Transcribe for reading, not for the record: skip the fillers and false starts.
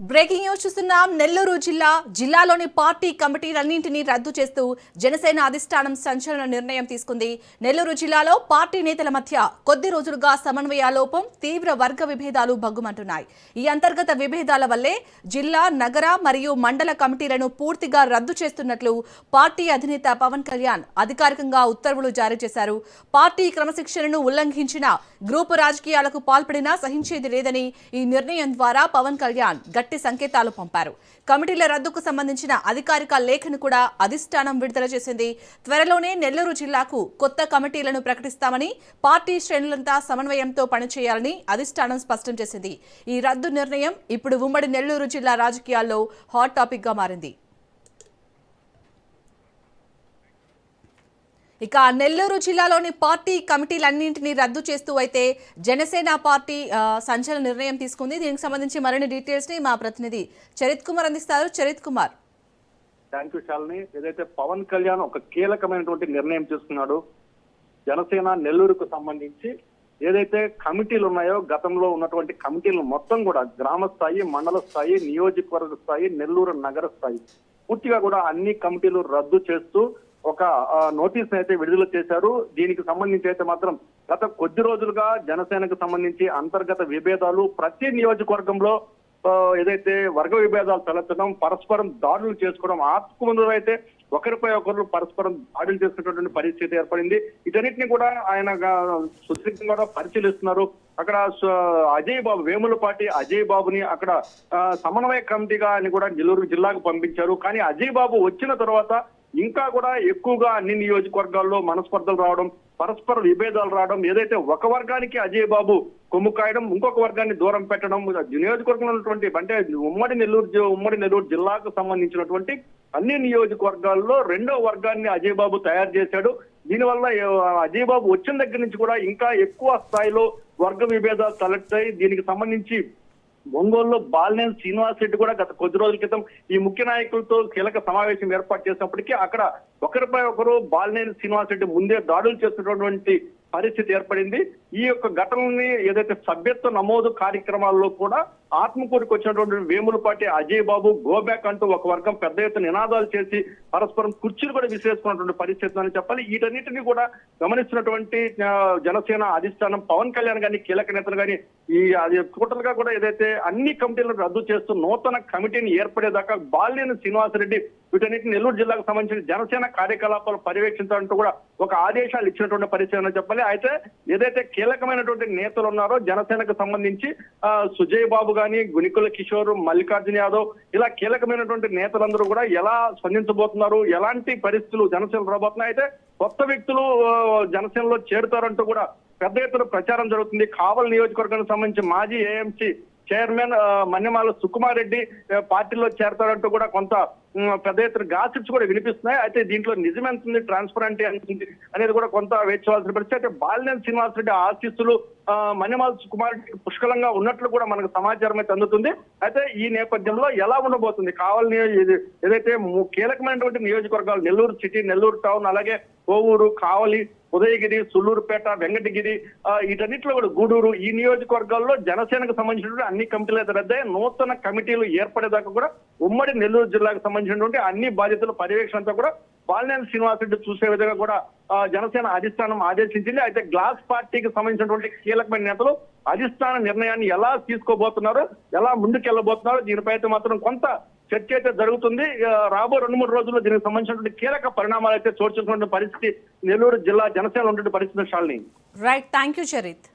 Breaking news చూస్తున్నాం. నెల్లూరు జిల్లాలోని party కమిటీలన్నింటినీ రద్దు చేస్తూ జనసేన అధిష్టానం సంచలన నిర్ణయం తీసుకుంది. నెల్లూరు జిల్లాలో పార్టీ నేతల మధ్య కొద్ది రోజులుగా సమన్వయ లోపం, తీవ్ర వర్గ విభేదాలు భగ్గుమంటున్నాయి. ఈ అంతర్గత విభేదాల వల్లే జిల్లా, నగర మరియు మండల కమిటీలను పూర్తిగా రద్దు చేస్తున్నట్లు పార్టీ అధినేత పవన్ కళ్యాణ్ అధికారికంగా ఉత్తర్వులు జారీ చేశారు. పార్టీ క్రమశిక్షణను ఉల్లంఘించిన గ్రూపు రాజకీయాలకు పాల్పడినా సహించేది లేదని ఈ నిర్ణయం ద్వారా పవన్ కళ్యాణ్ సంకేతాలు పంపారు. కమిటీల రద్దుకు సంబంధించిన అధికారిక లేఖను కూడా అధిష్టానం విడుదల చేసింది. త్వరలోనే నెల్లూరు జిల్లాకు కొత్త కమిటీలను ప్రకటిస్తామని, పార్టీ శ్రేణులంతా సమన్వయంతో పనిచేయాలని అధిష్టానం స్పష్టం చేసింది. ఈ రద్దు నిర్ణయం ఇప్పుడు ఉమ్మడి నెల్లూరు జిల్లా రాజకీయాల్లో హాట్ టాపిక్ గా మారింది. ఇక నెల్లూరు జిల్లాలోని పార్టీ కమిటీలన్నింటినీ రద్దు చేస్తూ అయితే జనసేన పార్టీ సంచలన నిర్ణయం తీసుకుంది. దీనికి సంబంధించి మరిన్ని డీటెయిల్స్ ని మా ప్రతినిధి చరిత్ కుమార్ అందిస్తారు. చరిత్ కుమార్. Thank you Shalini. ఏదైతే పవన్ కళ్యాణ్ ఒక కీలకమైనటువంటి నిర్ణయం తీసుకున్నాడు. జనసేన నెల్లూరుకు సంబంధించి ఏదైతే కమిటీలు ఉన్నాయో, గతంలో ఉన్నటువంటి కమిటీలు మొత్తం కూడా గ్రామ స్థాయి, మండల స్థాయి, నియోజకవర్గ స్థాయి, నెల్లూరు నగర స్థాయి పూర్తిగా కూడా అన్ని కమిటీలు రద్దు చేస్తూ ఒక నోటీస్ అయితే విడుదల చేశారు. దీనికి సంబంధించి అయితే మాత్రం గత కొద్ది రోజులుగా జనసేనకు సంబంధించి అంతర్గత విభేదాలు, ప్రతి నియోజకవర్గంలో ఏదైతే వర్గ విభేదాలు తలెత్తడం, పరస్పరం దాడులు చేసుకోవడం, ముందు అయితే ఒకరిపై ఒకరు పరస్పరం దాడులు చేసుకున్నటువంటి పరిస్థితి ఏర్పడింది. వీటన్నిటిని కూడా ఆయన సుదీర్ఘంగా పరిశీలిస్తున్నారు. అక్కడ అజయ్ బాబు, వేములపాటి అజయ్ బాబుని అక్కడ సమన్వయ కమిటీగా అని కూడా నెల్లూరు జిల్లాకు పంపించారు. కానీ అజయ్ బాబు వచ్చిన తర్వాత ఇంకా కూడా ఎక్కువగా అన్ని నియోజకవర్గాల్లో మనస్పర్ధలు రావడం, పరస్పర విభేదాలు రావడం, ఏదైతే ఒక వర్గానికి అజయ్ బాబు కొమ్ము కాయడం, ఇంకొక వర్గాన్ని దూరం పెట్టడం, నియోజకవర్గంలో ఉన్నటువంటి అంటే ఉమ్మడి నెల్లూరు జిల్లాకు సంబంధించినటువంటి అన్ని నియోజకవర్గాల్లో రెండో వర్గాన్ని అజయ్ బాబు తయారు చేశాడు. దీనివల్ల అజయ్ బాబు వచ్చిన దగ్గర నుంచి కూడా ఇంకా ఎక్కువ స్థాయిలో వర్గ విభేదాలు తలెత్తాయి. దీనికి సంబంధించి ఒంగోలులో బాలినేని శ్రీనివాస్ రెడ్డి కూడా గత కొద్ది రోజుల క్రితం ఈ ముఖ్య నాయకులతో కీలక సమావేశం ఏర్పాటు చేసినప్పటికీ అక్కడ ఒకరిపై ఒకరు బాలినేని శ్రీనివాస్ రెడ్డి ముందే దాడులు చేస్తున్నటువంటి పరిస్థితి ఏర్పడింది. ఈ యొక్క ఘటనని ఏదైతే సభ్యత్వ నమోదు కార్యక్రమాల్లో కూడా ఆత్మకూరికి వచ్చినటువంటి వేములపాటి అజయ్ బాబు గోబ్యాక్ అంటూ ఒక వర్గం పెద్ద ఎత్తున నినాదాలు చేసి పరస్పరం కుర్చీలు కూడా విసిరేసుకున్నటువంటి పరిస్థితి అని చెప్పాలి. వీటన్నిటిని కూడా గమనిస్తున్నటువంటి జనసేన అధిష్టానం పవన్ కళ్యాణ్ గాని, కీలక నేతలు గాని అది టోటల్ గా కూడా ఏదైతే అన్ని కమిటీలను రద్దు చేస్తూ నూతన కమిటీని ఏర్పడేదాకా బాలినేని శ్రీనివాసరెడ్డి వీటన్నిటిని నెల్లూరు జిల్లాకు సంబంధించిన జనసేన కార్యకలాపాలు పర్యవేక్షించాలంటూ కూడా ఒక ఆదేశాలు ఇచ్చినటువంటి పరిస్థితి అని చెప్పాలి. అయితే ఏదైతే కీలకమైనటువంటి నేతలు ఉన్నారో జనసేనకు సంబంధించి సుజయ్ బాబు గాని, గునికుల కిషోర్, మల్లికార్జున యాదవ్ ఇలా కీలకమైనటువంటి నేతలందరూ కూడా ఎలా స్పందించబోతున్నారు, ఎలాంటి పరిస్థితులు జనసేన రాబోతున్నాయి, అయితే కొత్త వ్యక్తులు జనసేనలో చేరుతారంటూ కూడా పెద్ద ఎత్తున ప్రచారం జరుగుతుంది. కావల్ నియోజకవర్గానికి సంబంధించి మాజీ ఏఎంసీ చైర్మన్ మన్యమాల సుకుమార్ రెడ్డి పార్టీలో చేరతారంటూ కూడా కొంత పెద్ద ఎత్తున గాసిప్స్ కూడా వినిపిస్తున్నాయి. అయితే దీంట్లో నిజమెంతుంది, ట్రాన్స్పరెంట్ అనేది కూడా కొంత వేసుకోవాల్సిన పరిస్థితి. అయితే బాలినేని శ్రీనివాస్ రెడ్డి ఆశీస్సులు మన్యమాల సుకుమార్ రెడ్డికి పుష్కలంగా ఉన్నట్లు కూడా మనకు సమాచారం అయితే అందుతుంది. అయితే ఈ నేపథ్యంలో ఎలా ఉండబోతుంది కావల్ ఏదైతే కీలకమైనటువంటి నియోజకవర్గాలు నెల్లూరు సిటీ, నెల్లూరు టౌన్, అలాగే కోవూరు, కావలి, ఉదయగిరి, సుల్లూరుపేట, వెంకటగిరి వీటన్నిటిలో కూడా గూడూరు ఈ నియోజకవర్గాల్లో జనసేనకు సంబంధించినటువంటి అన్ని కమిటీలు అయితే రద్దయి నూతన కమిటీలు ఏర్పడేదాకా కూడా ఉమ్మడి నెల్లూరు జిల్లాకు సంబంధించినటువంటి అన్ని బాధ్యతల పర్యవేక్షణతో కూడా బాలినేని శ్రీనివాస్ రెడ్డి చూసే విధంగా కూడా జనసేన అధిష్టానం ఆదేశించింది. అయితే గ్లాస్ పార్టీకి సంబంధించినటువంటి కీలకమైన నేతలు అధిష్టాన నిర్ణయాన్ని ఎలా తీసుకోబోతున్నారు, ఎలా ముందుకెళ్లబోతున్నారు, దీనిపై అయితే మాత్రం కొంత చర్చ అయితే జరుగుతుంది. రాబో 2-3 రోజుల్లో దీనికి సంబంధించినటువంటి కీలక పరిణామాలు అయితే చోటు చేసుకున్న పరిస్థితి నెల్లూరు జిల్లా జనసేన ఉన్నటువంటి పరిస్థితి. Shalini. Right, thank you Charith.